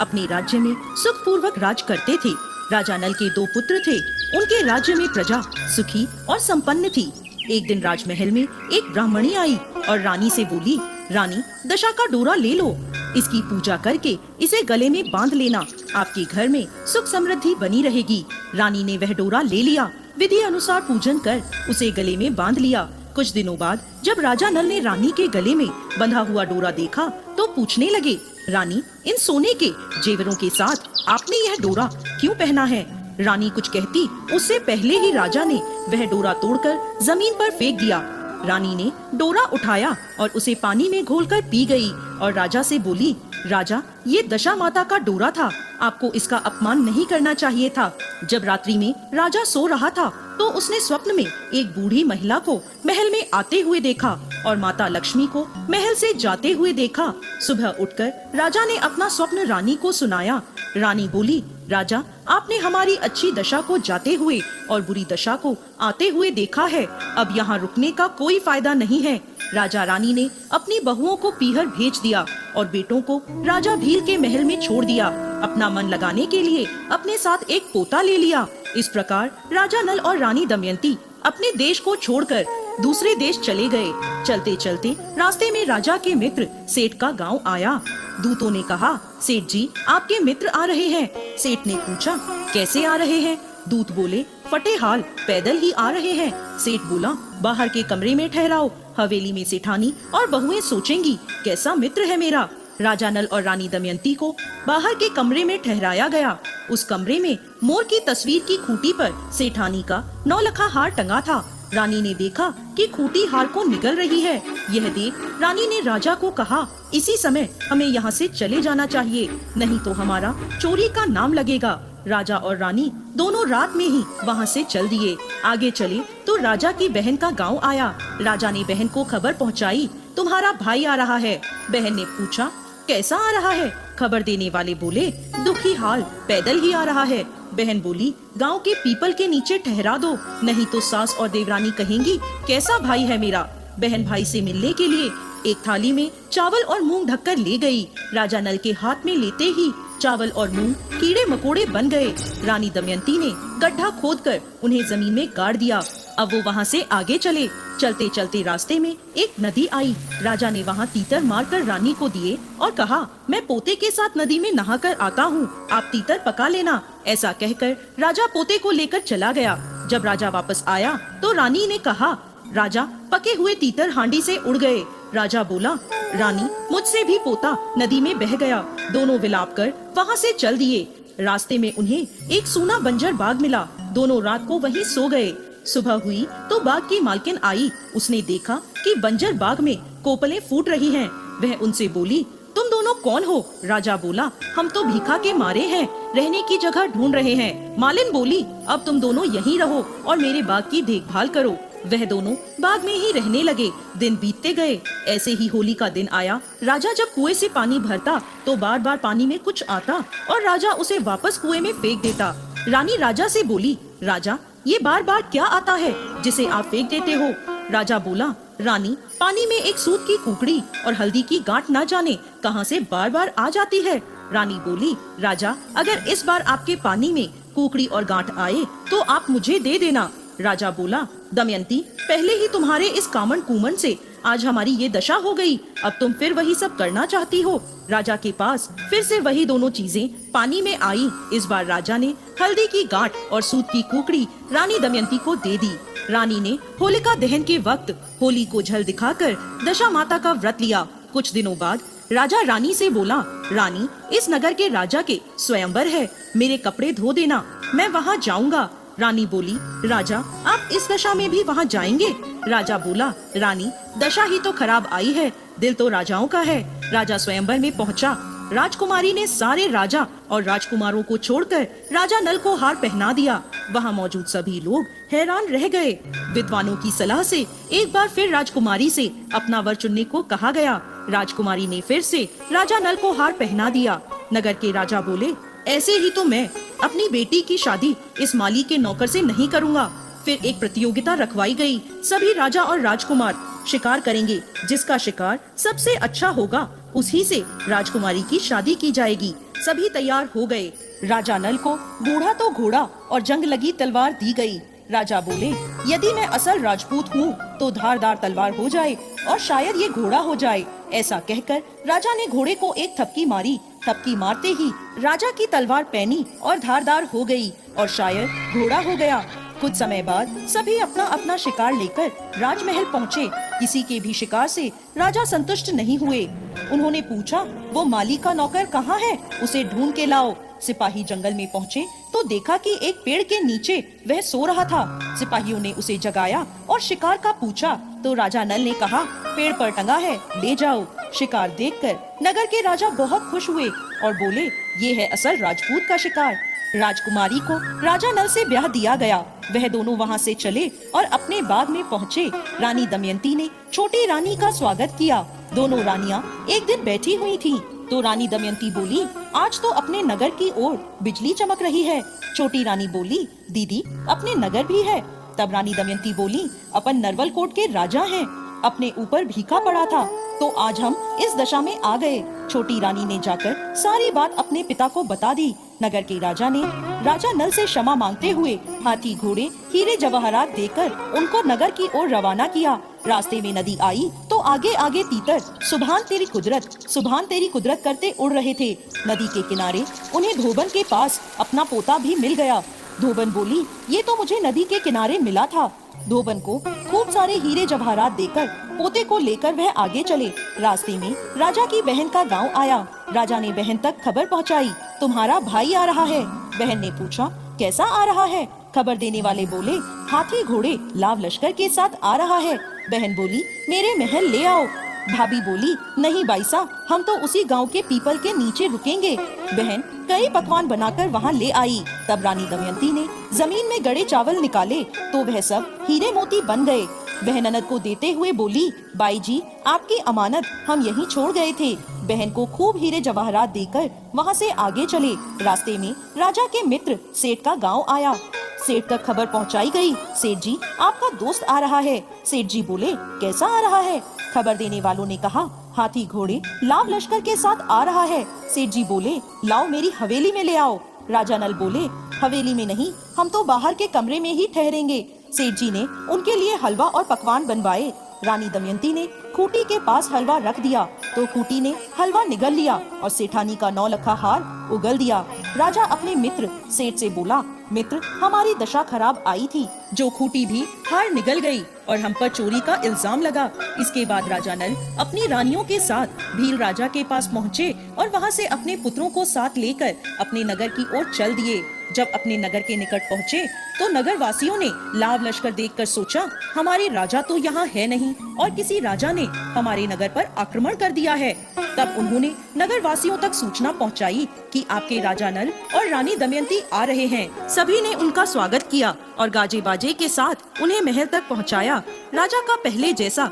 अपने राज्य में सुखपूर्वक राज करते थे। राजा नल के 2 पुत्र थे। उनके राज्य में प्रजा सुखी और संपन्न थी। एक दिन राजमहल में एक ब्राह्मणी आई और रानी से बोली, रानी, दशा का डोरा ले लो, इसकी पूजा करके इसे गले में बांध लेना, आपके घर में सुख समृद्धि बनी रहेगी। रानी ने वह डोरा ले लिया, विधि अनुसार पूजन कर उसे गले में बांध लिया। कुछ दिनों बाद जब राजा नल ने रानी के गले में बंधा हुआ डोरा देखा तो पूछने लगे, रानी, इन सोने के जेवरों के साथ आपने यह डोरा क्यों पहना है? रानी कुछ कहती उससे पहले ही राजा ने वह डोरा तोड़कर जमीन पर फेंक दिया। रानी ने डोरा उठाया और उसे पानी में घोलकर पी गई और राजा से बोली, राजा, ये दशा माता का डोरा था, आपको इसका अपमान नहीं करना चाहिए था। जब रात्रि में राजा सो रहा था तो उसने स्वप्न में एक बूढ़ी महिला को महल में आते हुए देखा और माता लक्ष्मी को महल से जाते हुए देखा। सुबह उठकर राजा ने अपना स्वप्न रानी को सुनाया। रानी बोली, राजा, आपने हमारी अच्छी दशा को जाते हुए और बुरी दशा को आते हुए देखा है, अब यहाँ रुकने का कोई फायदा नहीं है। राजा रानी ने अपनी बहुओं को पीहर भेज दिया और बेटों को राजा भील के महल में छोड़ दिया। अपना मन लगाने के लिए अपने साथ एक पोता ले लिया। इस प्रकार राजा नल और रानी दमयंती अपने देश को छोड़कर दूसरे देश चले गए। चलते चलते रास्ते में राजा के मित्र सेठ का गांव आया। दूतों ने कहा, सेठ जी, आपके मित्र आ रहे हैं। सेठ ने पूछा, कैसे आ रहे हैं? दूत बोले, फटे हाल पैदल ही आ रहे हैं। सेठ बोला, बाहर के कमरे में ठहराओ, हवेली में सेठानी और बहुएं सोचेंगी कैसा मित्र है मेरा। राजा नल और रानी दमयंती को बाहर के कमरे में ठहराया गया। उस कमरे में मोर की तस्वीर की खूंटी पर सेठानी का 9 लखा हार टंगा था। रानी ने देखा कि खूंटी हार को निगल रही है। यह देख रानी ने राजा को कहा, इसी समय हमें यहाँ से चले जाना चाहिए, नहीं तो हमारा चोरी का नाम लगेगा। राजा और रानी दोनों रात में ही वहाँ से चल दिए। आगे चले तो राजा की बहन का गांव आया। राजा ने बहन को खबर पहुँचाई, तुम्हारा भाई आ रहा है। बहन ने पूछा, कैसा आ रहा है? खबर देने वाले बोले, दुखी हाल पैदल ही आ रहा है। बहन बोली, गांव के पीपल के नीचे ठहरा दो, नहीं तो सास और देवरानी कहेंगी कैसा भाई है मेरा। बहन भाई से मिलने के लिए एक थाली में चावल और मूंग ढककर ले गई। राजा नल के हाथ में लेते ही चावल और मूंग कीड़े मकोड़े बन गए। रानी दमयंती ने गड्ढा खोदकर उन्हें जमीन में गाड़ दिया। अब वो वहाँ से आगे चले। चलते चलते रास्ते में एक नदी आई। राजा ने वहाँ तीतर मारकर रानी को दिए और कहा, मैं पोते के साथ नदी में नहाकर आता हूँ, आप तीतर पका लेना। ऐसा कहकर राजा पोते को लेकर चला गया। जब राजा वापस आया तो रानी ने कहा, राजा, पके हुए तीतर हांडी से उड़ गए। राजा बोला, रानी, मुझसे भी पोता नदी में बह गया। दोनों विलाप कर वहाँ से चल दिए। रास्ते में उन्हें एक सूना बंजर बाग मिला। दोनों रात को वहीं सो गए। सुबह हुई तो बाग की मालकिन आई। उसने देखा कि बंजर बाग में कोपलें फूट रही हैं। वह उनसे बोली, तुम दोनों कौन हो? राजा बोला, हम तो भीखा के मारे हैं, रहने की जगह ढूंढ रहे हैं। मालिन बोली, अब तुम दोनों यहीं रहो और मेरे बाग की देखभाल करो। वह दोनों बाग में ही रहने लगे। दिन बीतते गए। ऐसे ही होली का दिन आया। राजा जब कुएं से पानी भरता तो बार बार पानी में कुछ आता और राजा उसे वापस कुएं में फेंक देता। रानी राजा से बोली, राजा, ये बार बार क्या आता है जिसे आप फेंक देते हो? राजा बोला, रानी, पानी में एक सूत की कुकड़ी और हल्दी की गांठ न जाने कहां से बार बार आ जाती है। रानी बोली, राजा, अगर इस बार आपके पानी में कुकड़ी और गांठ आए तो आप मुझे दे देना। राजा बोला, दमयंती, पहले ही तुम्हारे इस कामन कुमन से आज हमारी ये दशा हो गई, अब तुम फिर वही सब करना चाहती हो। राजा के पास फिर से वही दोनों चीजें पानी में आई। इस बार राजा ने हल्दी की गांठ और सूत की कुकड़ी रानी दमयंती को दे दी। रानी ने होलिका दहन के वक्त होली को झल दिखाकर दशा माता का व्रत लिया। कुछ दिनों बाद राजा रानी से बोला, रानी, इस नगर के राजा के स्वयंवर है, मेरे कपड़े धो देना, मैं वहाँ जाऊँगा। रानी बोली, राजा, आप इस दशा में भी वहाँ जाएंगे? राजा बोला, रानी, दशा ही तो खराब आई है, दिल तो राजाओं का है। राजा स्वयंवर में पहुँचा। राजकुमारी ने सारे राजा और राजकुमारों को छोड़कर राजा नल को हार पहना दिया। वहाँ मौजूद सभी लोग हैरान रह गए। विद्वानों की सलाह से एक बार फिर राजकुमारी से अपना वर चुनने को कहा गया। राजकुमारी ने फिर से राजा नल को हार पहना दिया। नगर के राजा बोले, ऐसे ही तो मैं अपनी बेटी की शादी इस माली के नौकर से नहीं करूँगा। फिर एक प्रतियोगिता रखवाई गई। सभी राजा और राजकुमार शिकार करेंगे। जिसका शिकार सबसे अच्छा होगा उसी से राजकुमारी की शादी की जाएगी। सभी तैयार हो गए। राजा नल को बूढ़ा तो घोड़ा और जंग लगी तलवार दी गई। राजा बोले, यदि मैं असल राजपूत हूँ तो धारदार तलवार हो जाए और शायद ये घोड़ा हो जाए। ऐसा कहकर राजा ने घोड़े को एक थपकी मारी। थपकी मारते ही राजा की तलवार पैनी और धारदार हो गई और शायद घोड़ा हो गया। कुछ समय बाद सभी अपना अपना शिकार लेकर राजमहल पहुँचे। किसी के भी शिकार से राजा संतुष्ट नहीं हुए। उन्होंने पूछा, वो माली का नौकर कहाँ है? उसे ढूंढ के लाओ। सिपाही जंगल में पहुँचे तो देखा कि एक पेड़ के नीचे वह सो रहा था। सिपाहियों ने उसे जगाया और शिकार का पूछा तो राजा नल ने कहा, पेड़ पर टंगा है, ले जाओ। शिकार देखकर नगर के राजा बहुत खुश हुए और बोले, ये है असल राजपूत का शिकार। राजकुमारी को राजा नल से ब्याह दिया गया। वह दोनों वहाँ से चले और अपने बाग में पहुँचे। रानी दमयंती ने छोटी रानी का स्वागत किया। दोनों रानियाँ एक दिन बैठी हुई थीं, तो रानी दमयंती बोली, आज तो अपने नगर की ओर बिजली चमक रही है। छोटी रानी बोली, दीदी अपने नगर भी है। तब रानी दमयंती बोली, अपन नरवल कोट के राजा हैं, अपने ऊपर भीखा पड़ा था तो आज हम इस दशा में आ गए। छोटी रानी ने जाकर सारी बात अपने पिता को बता दी। नगर के राजा ने राजा नल से क्षमा मांगते हुए हाथी घोड़े हीरे जवाहरात देकर उनको नगर की ओर रवाना किया। रास्ते में नदी आई तो आगे आगे तीतर सुभान तेरी कुदरत करते उड़ रहे थे। नदी के किनारे उन्हें धोबन के पास अपना पोता भी मिल गया। धोबन बोली, ये तो मुझे नदी के किनारे मिला था। धोबन को खूब सारे हीरे जवाहरात देकर पोते को लेकर वह आगे चले। रास्ते में राजा की बहन का गांव आया। राजा ने बहन तक खबर पहुंचाई, तुम्हारा भाई आ रहा है। बहन ने पूछा, कैसा आ रहा है? खबर देने वाले बोले, हाथी घोड़े लाव लश्कर के साथ आ रहा है। बहन बोली, मेरे महल ले आओ। भाभी बोली, नहीं बाईसा, हम तो उसी गांव के पीपल के नीचे रुकेंगे। बहन कई पकवान बनाकर वहां ले आई। तब रानी दमयंती ने जमीन में गड़े चावल निकाले तो वह सब हीरे मोती बन गए। वह ननद को देते हुए बोली, बाई जी आपकी अमानत हम यहीं छोड़ गए थे। बहन को खूब हीरे जवाहरात देकर वहां से आगे चले। रास्ते में राजा के मित्र सेठ का गाँव आया। सेठ तक खबर पहुंचाई गई, सेठ जी आपका दोस्त आ रहा है। सेठ जी बोले, कैसा आ रहा है? खबर देने वालों ने कहा, हाथी घोड़े लाव लश्कर के साथ आ रहा है। सेठ जी बोले, लाओ मेरी हवेली में ले आओ। राजा नल बोले, हवेली में नहीं, हम तो बाहर के कमरे में ही ठहरेंगे। सेठ जी ने उनके लिए हलवा और पकवान बनवाए। रानी दमयंती ने खूटी के पास हलवा रख दिया तो खूटी ने हलवा निगल लिया और सेठानी का 9 लखा हार उगल दिया। राजा अपने मित्र सेठ से बोला, मित्र हमारी दशा खराब आई थी, जो खूटी भी हार निगल गई और हम पर चोरी का इल्जाम लगा। इसके बाद राजा नल अपनी रानियों के साथ भील राजा के पास पहुँचे और वहाँ से अपने पुत्रों को साथ लेकर अपने नगर की ओर चल दिए। जब अपने नगर के निकट पहुँचे तो नगर वासियों ने लाव लश्कर देखकर सोचा, हमारे राजा तो यहाँ है नहीं और किसी राजा ने हमारे नगर पर आक्रमण कर दिया है। तब उन्होंने नगर वासियों तक सूचना पहुँचाई कि आपके राजा नल और रानी दमयंती आ रहे हैं। सभी ने उनका स्वागत किया और गाजे बाजे के साथ उन्हें महल तक पहुँचाया। राजा का पहले जैसा